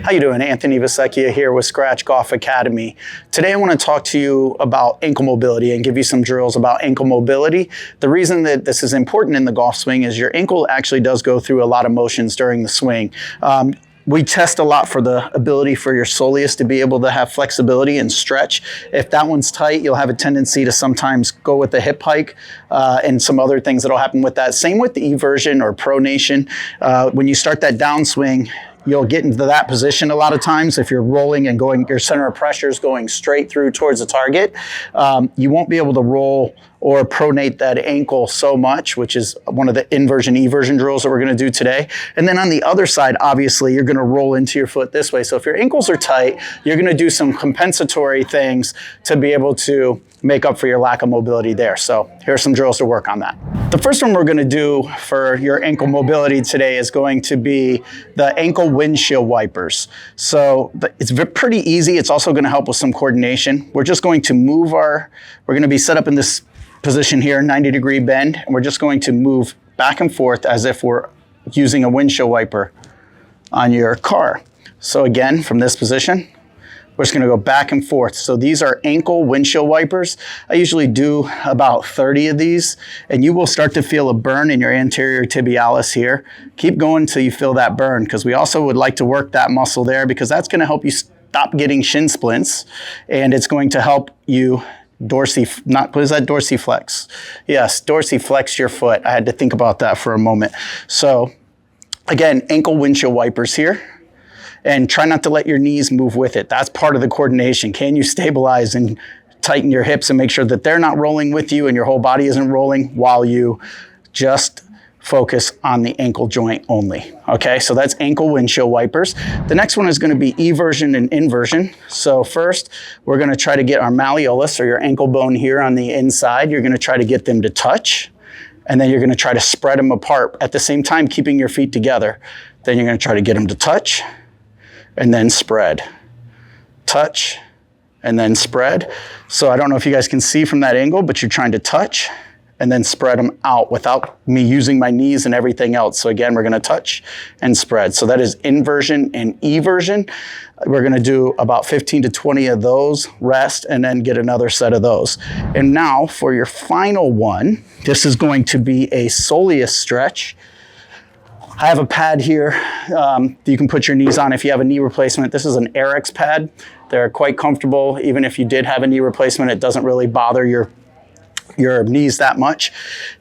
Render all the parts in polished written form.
How you doing? Anthony Vessecchia here with Scratch Golf Academy. Today I want to talk to you about ankle mobility and give you some drills about ankle mobility. The reason that this is important in the golf swing is your ankle actually does go through a lot of motions during the swing. We test a lot for the ability for your soleus to be able to have flexibility and stretch. If that one's tight, you'll have a tendency to sometimes go with the hip hike and some other things that'll happen with that. Same with the eversion or pronation. When you start that downswing, you'll get into that position a lot of times. If you're rolling and going, your center of pressure is going straight through towards the target, you won't be able to roll or pronate that ankle so much, which is one of the inversion, eversion drills that we're gonna do today. And then on the other side, obviously, you're gonna roll into your foot this way. So if your ankles are tight, you're gonna do some compensatory things to be able to make up for your lack of mobility there. So here's some drills to work on that. The first one we're gonna do for your ankle mobility today is going to be the ankle windshield wipers. So it's pretty easy. It's also gonna help with some coordination. We're just going to move we're gonna be set up in this position here, 90-degree bend, and we're just going to move back and forth as if we're using a windshield wiper on your car. So again, from this position, we're just gonna go back and forth. So these are ankle windshield wipers. I usually do about 30 of these, and you will start to feel a burn in your anterior tibialis here. Keep going until you feel that burn, because we also would like to work that muscle there, because that's gonna help you stop getting shin splints, and it's going to help you dorsiflex? Yes, dorsiflex your foot. I had to think about that for a moment. So again, ankle windshield wipers here, and try not to let your knees move with it. That's part of the coordination. Can you stabilize and tighten your hips and make sure that they're not rolling with you and your whole body isn't rolling while you just focus on the ankle joint only. Okay, so that's ankle windshield wipers. The next one is going to be eversion and inversion. So first, we're going to try to get our malleolus, or your ankle bone here on the inside. You're going to try to get them to touch, and then you're going to try to spread them apart at the same time, keeping your feet together. Then you're going to try to get them to touch, and then spread. Touch, and then spread. So I don't know if you guys can see from that angle, but you're trying to touch, and then spread them out without me using my knees and everything else. So again, we're gonna touch and spread. So that is inversion and eversion. We're gonna do about 15 to 20 of those, rest, and then get another set of those. And now for your final one, this is going to be a soleus stretch. I have a pad here that you can put your knees on if you have a knee replacement. This is an Eric's pad. They're quite comfortable. Even if you did have a knee replacement, it doesn't really bother your knees that much.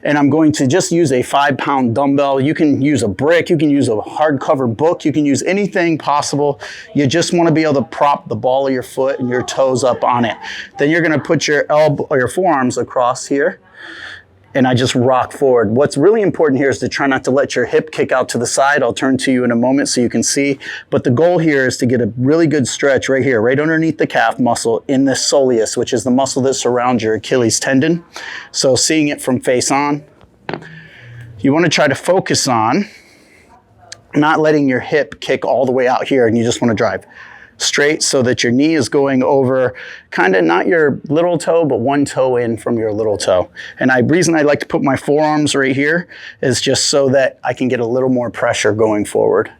And I'm going to just use a 5-pound dumbbell. You can use a brick, you can use a hardcover book, you can use anything possible. You just want to be able to prop the ball of your foot and your toes up on it. Then you're going to put your elbow or your forearms across here, and I just rock forward. What's really important here is to try not to let your hip kick out to the side. I'll turn to you in a moment so you can see. But the goal here is to get a really good stretch right here, right underneath the calf muscle in the soleus, which is the muscle that surrounds your Achilles tendon. So seeing it from face on, you want to try to focus on not letting your hip kick all the way out here, and you just want to drive straight so that your knee is going over kind of not your little toe, but one toe in from your little toe. And the reason I like to put my forearms right here is just so that I can get a little more pressure going forward.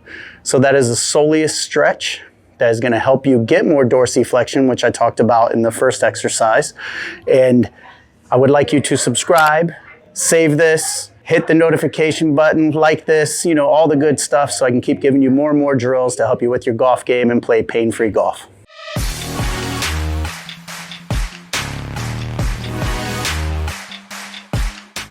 So that is a soleus stretch that is going to help you get more dorsiflexion, which I talked about in the first exercise. And I would like you to subscribe, save this, hit the notification button, like this, all the good stuff, so I can keep giving you more and more drills to help you with your golf game and play pain-free golf.